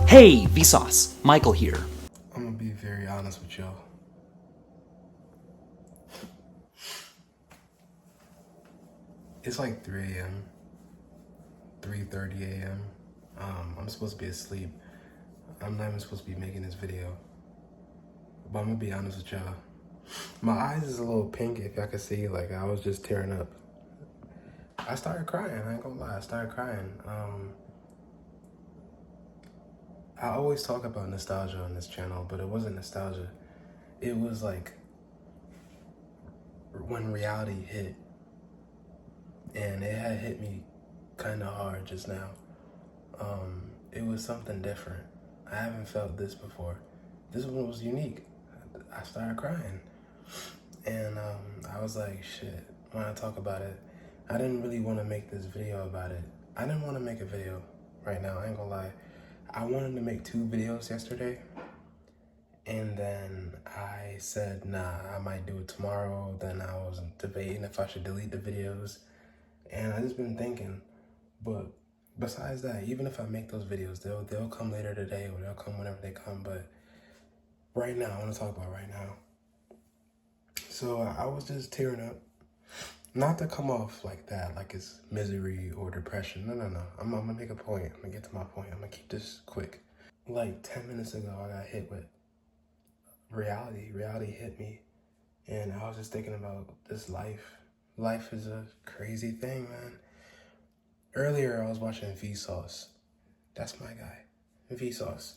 Hey, Vsauce, Michael here. I'm gonna be very honest with y'all. It's like 3 a.m., 3:30 a.m. I'm supposed to be asleep. I'm not even supposed to be making this video. But I'm gonna be honest with y'all. My eyes is a little pink, if y'all can see, like I was just tearing up. I started crying, I ain't gonna lie, I started crying. I always talk about nostalgia on this channel, but it wasn't nostalgia. It was like when reality hit. And it had hit me kind of hard just now. It was something different. I haven't felt this before. This one was unique. I started crying. And I was like, shit, when I talk about it, I didn't really want to make this video about it. I didn't want to make a video right now, I ain't gonna lie. I wanted to make 2 videos yesterday. And then I said, nah, I might do it tomorrow. Then I was debating if I should delete the videos. And I just been thinking, but besides that, even if I make those videos, they'll come later today or they'll come whenever they come. But right now, I want to talk about right now. So I was just tearing up. Not to come off like that, like it's misery or depression. No. I'm gonna make a point. I'm gonna get to my point. I'm gonna keep this quick. Like 10 minutes ago, I got hit with reality. Reality hit me. And I was just thinking about this life. Life is a crazy thing, man. Earlier, I was watching Vsauce. That's my guy, Vsauce.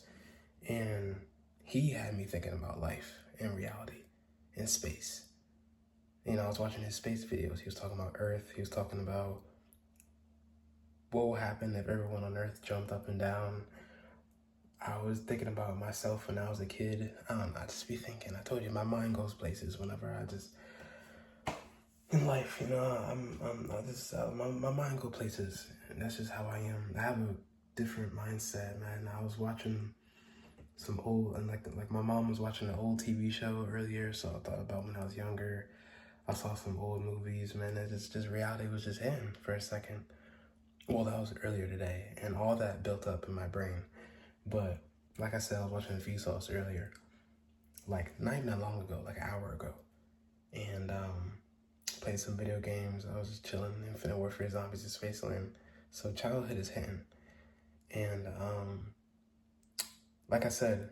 And he had me thinking about life and reality and space. You know, I was watching his space videos. He was talking about Earth. He was talking about what would happen if everyone on Earth jumped up and down. I was thinking about myself when I was a kid. I don't know, I just be thinking. I told you, my mind goes places whenever I just... in life, you know, my mind go places, and that's just how I am. I have a different mindset, man. I was watching some old, and like my mom was watching an old TV show earlier, so I thought about when I was younger. I saw some old movies, man. It's just reality was just in for a second. Well, that was earlier today, and all that built up in my brain. But like I said, I was watching Vsauce earlier, like not even that long ago, like an hour ago, and played some video games. I was just chilling. Infinite Warfare Zombies is Wasteland. So childhood is hitting. And like I said,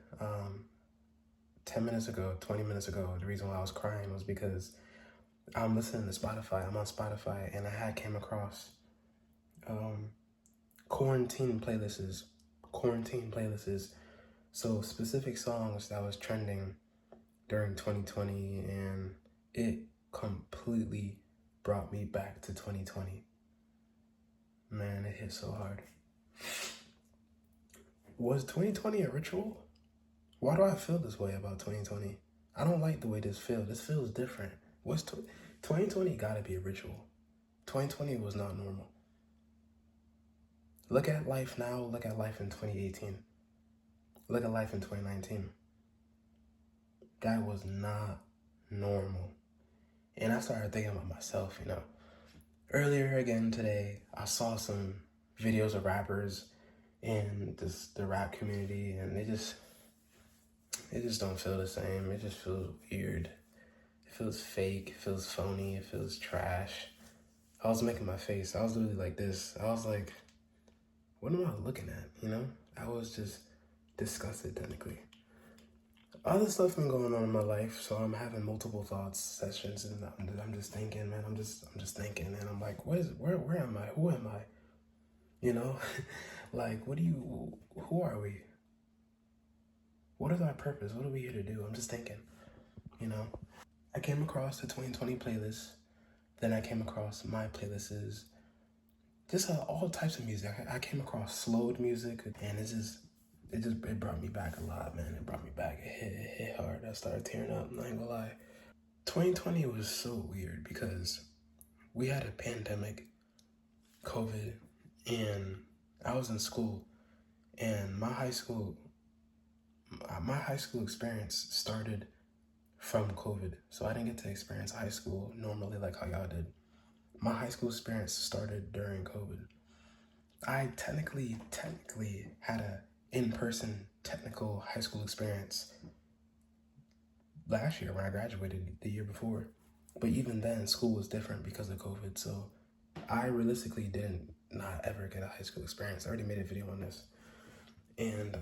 10 minutes ago, 20 minutes ago, the reason why I was crying was because I'm listening to Spotify. I'm on Spotify, and I had came across quarantine playlists. So specific songs that was trending during 2020, and it completely brought me back to 2020. Man, it hit so hard. Was 2020 a ritual? Why do I feel this way about 2020? I don't like the way this feels. This feels different. 2020 gotta be a ritual. 2020 was not normal. Look at life now, look at life in 2018. Look at life in 2019. That was not normal. And I started thinking about myself, you know. Earlier again today, I saw some videos of rappers in the rap community, and it just don't feel the same. It just feels weird. It feels fake, it feels phony, it feels trash. I was making my face. I was literally like this. I was like, what am I looking at, you know? I was just disgusted, technically. Other stuff been going on in my life, so I'm having multiple thoughts sessions, and I'm just thinking, man. I'm just thinking, and I'm like, where am I? Who am I? You know, like, who are we? What is our purpose? What are we here to do? I'm just thinking, you know. I came across the 2020 playlist, then I came across my playlists, just all types of music. I came across slowed music, and it brought me back a lot, man. It brought me back. It hit hard. I started tearing up. I ain't gonna lie. 2020 was so weird because we had a pandemic, COVID, and I was in school, and my high school experience started from COVID. So I didn't get to experience high school normally like how y'all did. My high school experience started during COVID. I technically had a in-person technical high school experience last year when I graduated the year before. But even then, school was different because of COVID. So I realistically didn't not ever get a high school experience. I already made a video on this. And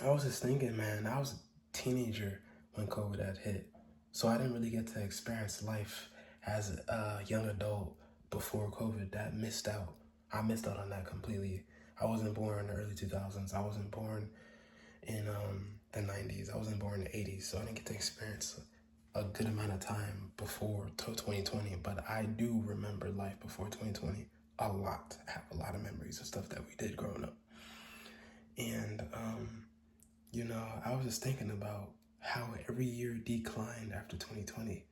I was just thinking, man, I was a teenager when COVID had hit. So I didn't really get to experience life as a young adult before COVID. That missed out. I missed out on that completely. I wasn't born in the early 2000s. I wasn't born in the 90s. I wasn't born in the 80s. So I didn't get to experience a good amount of time before 2020. But I do remember life before 2020 a lot. I have a lot of memories of stuff that we did growing up. And, you know, I was just thinking about how every year declined after 2020.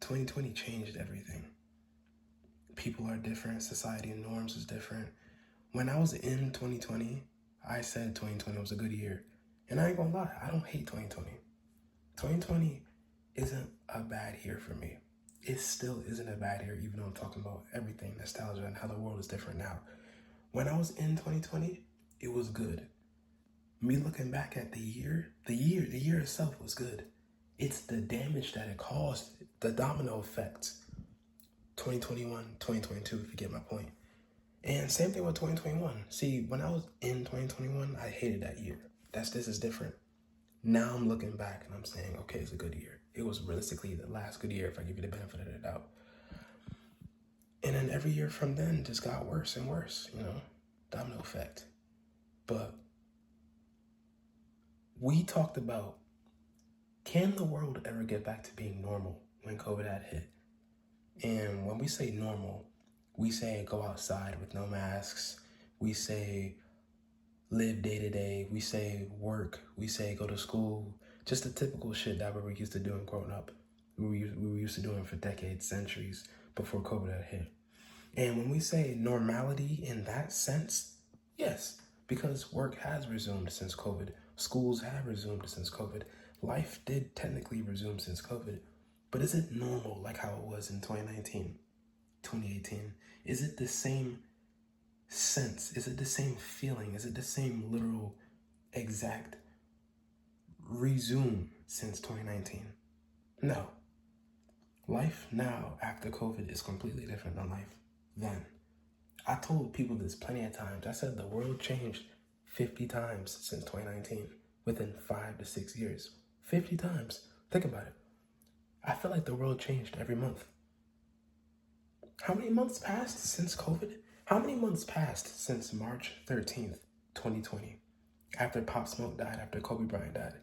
2020 changed everything. People are different. Society norms is different. When I was in 2020, I said 2020 was a good year. And I ain't gonna lie, I don't hate 2020. 2020 isn't a bad year for me. It still isn't a bad year, even though I'm talking about everything, nostalgia, and how the world is different now. When I was in 2020, it was good. Me looking back at the year itself was good. It's the damage that it caused, the domino effects. 2021, 2022, if you get my point. And same thing with 2021. See, when I was in 2021, I hated that year. This is different. Now I'm looking back and I'm saying, okay, it's a good year. It was realistically the last good year if I give you the benefit of the doubt. And then every year from then just got worse and worse, you know, domino effect. But we talked about, can the world ever get back to being normal when COVID had hit? And when we say normal, we say go outside with no masks. We say live day to day. We say work. We say go to school. Just the typical shit that we were used to doing growing up. We were used to doing for decades, centuries before COVID had hit. And when we say normality in that sense, yes, because work has resumed since COVID. Schools have resumed since COVID. Life did technically resume since COVID. But is it normal like how it was in 2019, 2018? Is it the same sense? Is it the same feeling? Is it the same literal, exact resume since 2019? No. Life now after COVID is completely different than life then. I told people this plenty of times. I said the world changed 50 times since 2019 within 5 to 6 years. 50 times. Think about it. I feel like the world changed every month. How many months passed since COVID? How many months passed since March 13th, 2020? After Pop Smoke died, after Kobe Bryant died.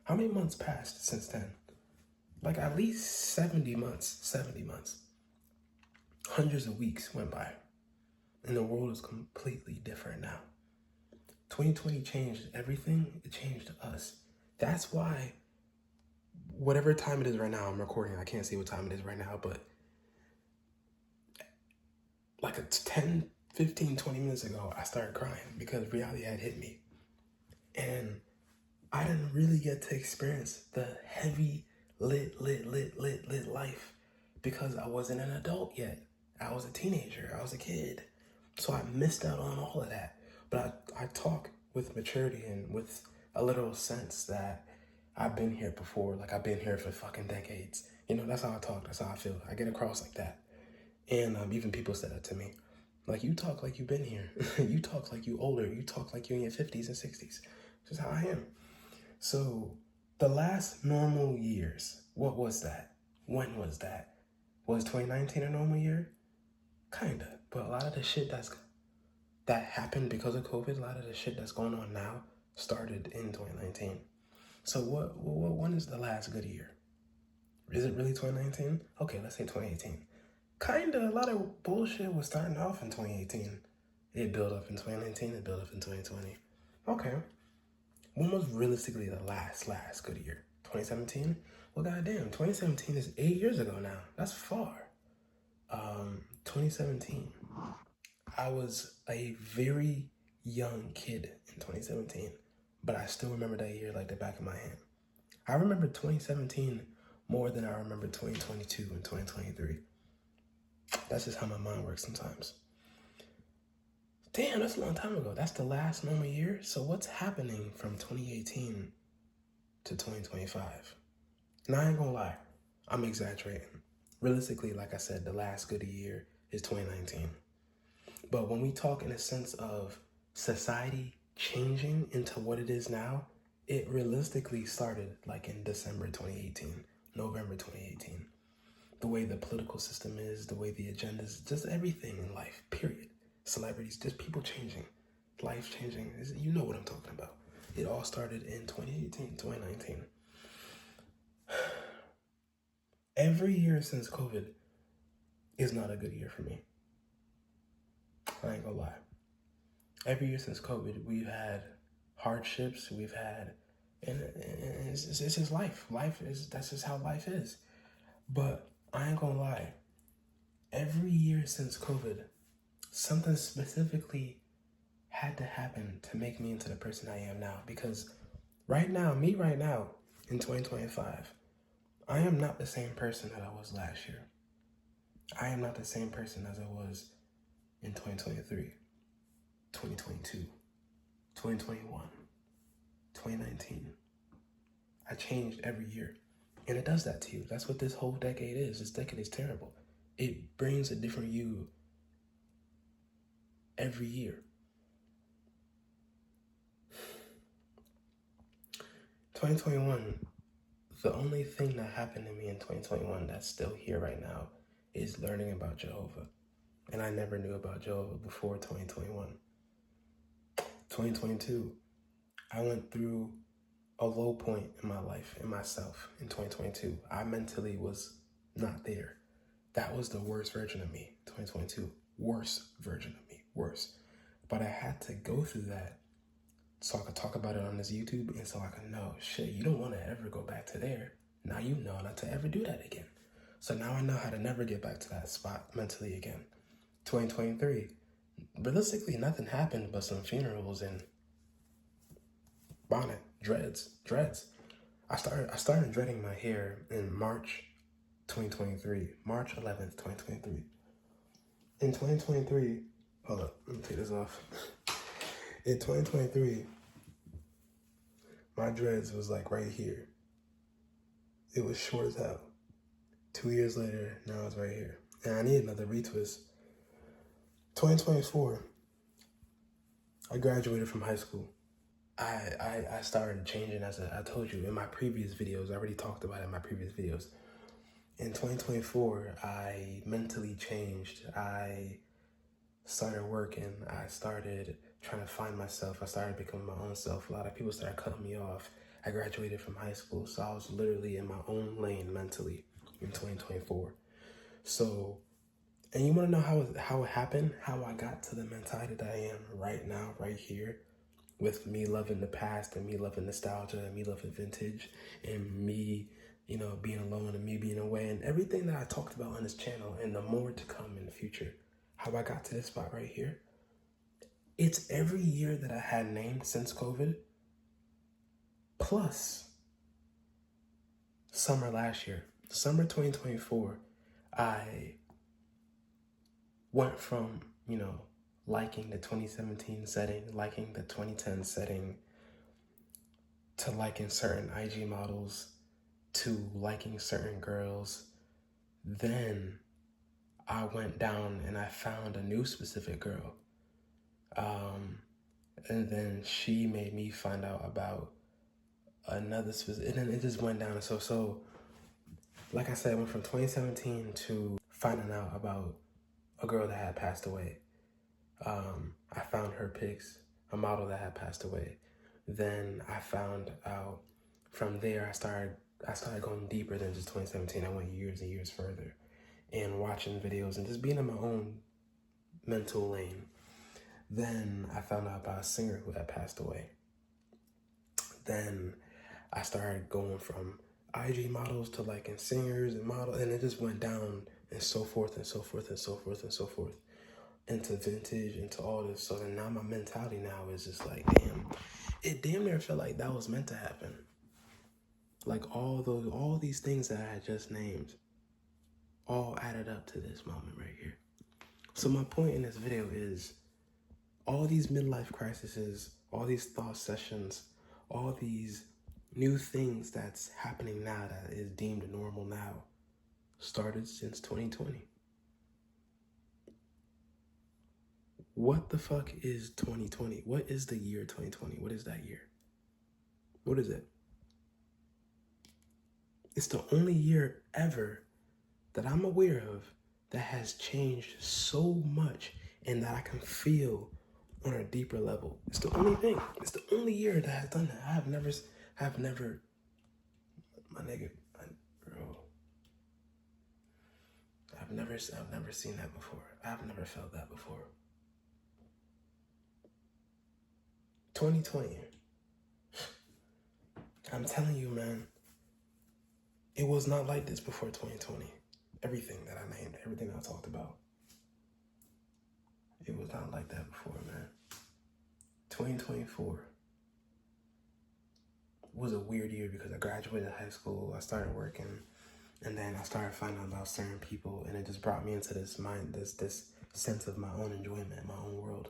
How many months passed since then? Like at least 70 months. Hundreds of weeks went by. And the world is completely different now. 2020 changed everything. It changed us. That's why whatever time it is right now, I'm recording. I can't see what time it is right now, but like 10, 15, 20 minutes ago, I started crying because reality had hit me. And I didn't really get to experience the heavy, lit life because I wasn't an adult yet. I was a teenager. I was a kid. So I missed out on all of that. But I talk with maturity and with a literal sense that I've been here before. Like I've been here for fucking decades. You know, that's how I talk. That's how I feel. I get across like that. And even people said that to me. Like, you talk like you've been here. You talk like you older. You talk like you're in your 50s and 60s. This is how I am. So the last normal years, what was that? When was that? Was 2019 a normal year? Kinda. But a lot of the shit that happened because of COVID, a lot of the shit that's going on now started in 2019. So when is the last good year? Is it really 2019? Okay, let's say 2018. Kinda, a lot of bullshit was starting off in 2018. It built up in 2019, it built up in 2020. Okay. When was realistically the last good year? 2017? Well, goddamn, 2017 is 8 years ago now. That's far. 2017. I was a very young kid in 2017, but I still remember that year like the back of my hand. I remember 2017 more than I remember 2022 and 2023. That's just how my mind works sometimes. Damn, that's a long time ago. That's the last normal year. So what's happening from 2018 to 2025? Now, I ain't gonna lie, I'm exaggerating. Realistically, like I said, the last good year is 2019. But when we talk in a sense of society changing into what it is now, it realistically started like in December 2018, November 2018. The way the political system is, the way the agendas, just everything in life, period. Celebrities, just people changing, life changing. You know what I'm talking about. It all started in 2018, 2019. Every year since COVID is not a good year for me. I ain't gonna lie. Every year since COVID, we've had hardships, and it's just life. That's just how life is. But I ain't gonna lie. Every year since COVID, something specifically had to happen to make me into the person I am now. Because right now, in 2025, I am not the same person that I was last year. I am not the same person as I was in 2023, 2022, 2021, 2019. I changed every year. And it does that to you. That's what this whole decade is. This decade is terrible. It brings a different you every year. 2021, the only thing that happened to me in 2021 that's still here right now is learning about Jehovah. And I never knew about Jehovah before 2021. 2022, I went through a low point in my life, in myself, in 2022. I mentally was not there. That was the worst version of me, 2022. Worst version of me, worse. But I had to go through that so I could talk about it on this YouTube and so I could know, shit, you don't want to ever go back to there. Now you know not to ever do that again. So now I know how to never get back to that spot mentally again. 2023, realistically, nothing happened but some funerals and bonnet, dreads. I started dreading my hair in March 2023, March 11th, 2023. In 2023, hold up, let me take this off. In 2023, my dreads was like right here. It was short as hell. 2 years later, now it's right here. And I need another retwist. 2024, I graduated from high school. I started changing as I told you in my previous videos. I already talked about it in my previous videos. In 2024, I mentally changed. I started working. I started trying to find myself. I started becoming my own self. A lot of people started cutting me off. I graduated from high school, so I was literally in my own lane mentally in 2024. So, and you want to know how it happened? How I got to the mentality that I am right now, right here, with me loving the past and me loving nostalgia and me loving vintage and me, being alone and me being away and everything that I talked about on this channel and the more to come in the future. How I got to this spot right here. It's every year that I had named since COVID, plus summer last year. Summer 2024, I went from, liking the 2017 setting, liking the 2010 setting, to liking certain IG models, to liking certain girls. Then I went down and I found a new specific girl. And then she made me find out about another specific, and then it just went down. So like I said, I went from 2017 to finding out about a girl that had passed away. I found her pics, a model that had passed away. Then I found out from there, I started going deeper than just 2017. I went years and years further and watching videos and just being in my own mental lane. Then I found out about a singer who had passed away. Then I started going from IG models to liking singers and models, and it just went down and so forth and so forth and so forth and so forth into vintage, into all this. So then now my mentality now is just like, damn, it damn near felt like that was meant to happen. Like all these things that I had just named all added up to this moment right here. So my point in this video is All these midlife crises, all these thought sessions, all these new things that's happening now that is deemed normal now started since 2020. What the fuck is 2020? What is the year 2020? What is that year? What is it? It's the only year ever that I'm aware of that has changed so much and that I can feel on a deeper level. It's the only thing. It's the only year that has done that. I've never, my nigga, bro. I've never seen that before. I've never felt that before. 2020. I'm telling you, man, it was not like this before 2020. Everything that I named, everything I talked about, it was not like that before, man. 2024 was a weird year because I graduated high school, I started working, and then I started finding out about certain people, and it just brought me into this sense of my own enjoyment, my own world.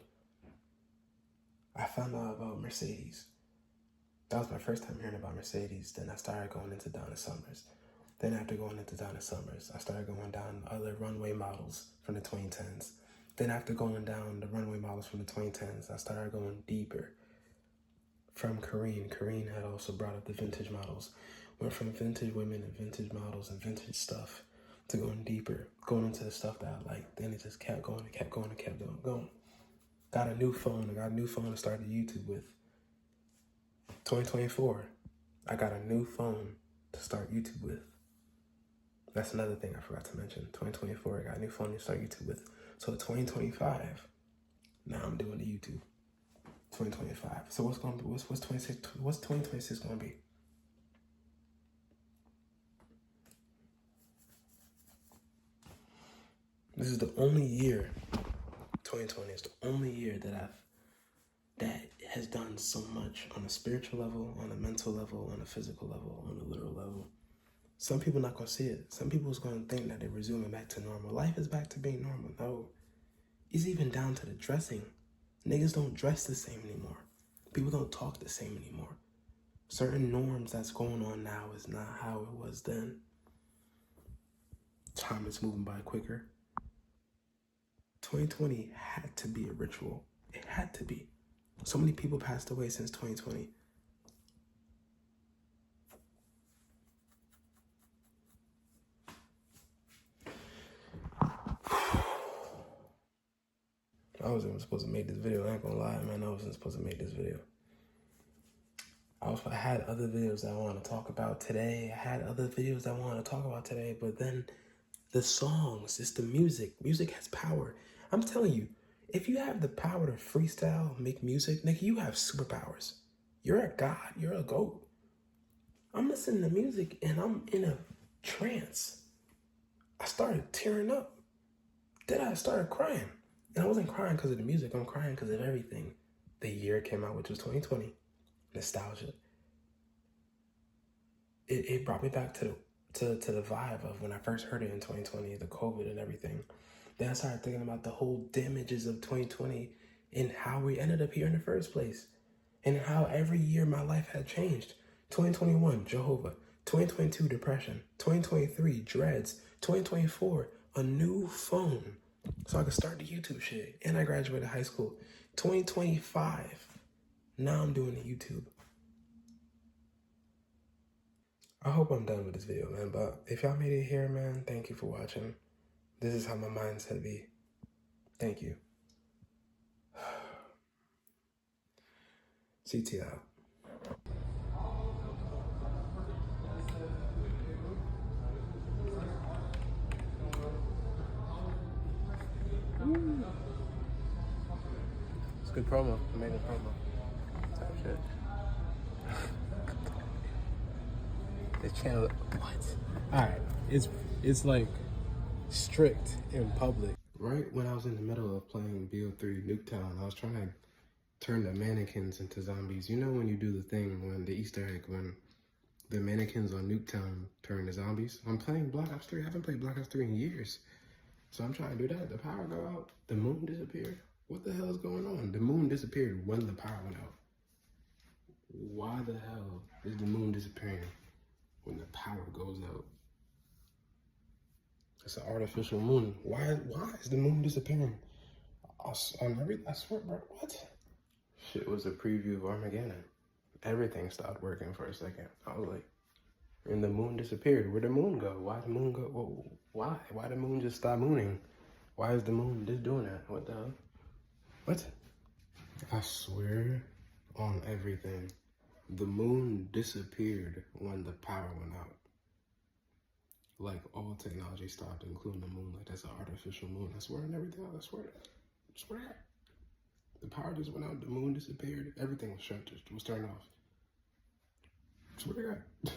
I found out about Mercedes. That was my first time hearing about Mercedes. Then I started going into Donna Summers. Then after going into Donna Summers, I started going down other runway models from the 2010s. Then after going down the runway models from the 2010s, I started going deeper. From Kareen. Kareen had also brought up the vintage models. Went from vintage women and vintage models and vintage stuff to going deeper, going into the stuff that I liked. Then it just kept going and kept going and kept going. Got a new phone. I got a new phone to start YouTube with. 2024, I got a new phone to start YouTube with. That's another thing I forgot to mention. 2024, I got a new phone to start YouTube with. So 2025, now I'm doing the YouTube. 2025. So what's 2026 gonna be? This is the only year, 2020 is the only year that has done so much on a spiritual level, on a mental level, on a physical level, on a literal level. Some people not gonna see it. Some people's gonna think that they're resuming back to normal. Life is back to being normal. No. It's even down to the dressing. Niggas don't dress the same anymore. People don't talk the same anymore. Certain norms that's going on now is not how it was then. Time is moving by quicker. 2020 had to be a ritual. It had to be. So many people passed away since 2020. I wasn't even supposed to make this video. I ain't gonna lie, man. I wasn't supposed to make this video. I had other videos that I want to talk about today. But then the songs, it's the music. Music has power. I'm telling you, if you have the power to freestyle, make music, nigga, you have superpowers. You're a god. You're a goat. I'm listening to music and I'm in a trance. I started tearing up. Then I started crying. And I wasn't crying because of the music. I'm crying because of everything. The year it came out, which was 2020. Nostalgia. It brought me back to the vibe of when I first heard it in 2020, the COVID and everything. Then I started thinking about the whole damages of 2020 and how we ended up here in the first place. And how every year my life had changed. 2021, Jehovah. 2022, depression. 2023, dreads. 2024, a new phone. So I could start the YouTube shit. And I graduated high school. 2025, now I'm doing the YouTube. I hope I'm done with this video, man. But if y'all made it here, man, thank you for watching. This is how my mindset be. Thank you. CT out. It's a good promo. Amazing promo. Type shit. This channel, what? Alright, it's like strict in public. Right when I was in the middle of playing BO3 Nuketown, I was trying to turn the mannequins into zombies. You know when you do the thing, when the Easter egg, when the mannequins on Nuketown turn to zombies? I'm playing Black Ops 3. I haven't played Black Ops 3 in years. So I'm trying to do that. The power go out, the moon disappeared. What the hell is going on? The moon disappeared when the power went out. Why the hell is the moon disappearing when the power goes out? It's an artificial moon. Why is the moon disappearing? I swear, bro, what? Shit was a preview of Armageddon. Everything stopped working for a second. I was like, and the moon disappeared. Where'd the moon go? Why'd the moon go? Whoa, why? Why did the moon just stop mooning? Why is the moon just doing that? What the hell? What? I swear on everything. The moon disappeared when the power went out. Like all technology stopped, including the moon. Like that's an artificial moon. I swear on everything. I swear. I swear. The power just went out. The moon disappeared. Everything was shut. Just was turned off. I swear to God.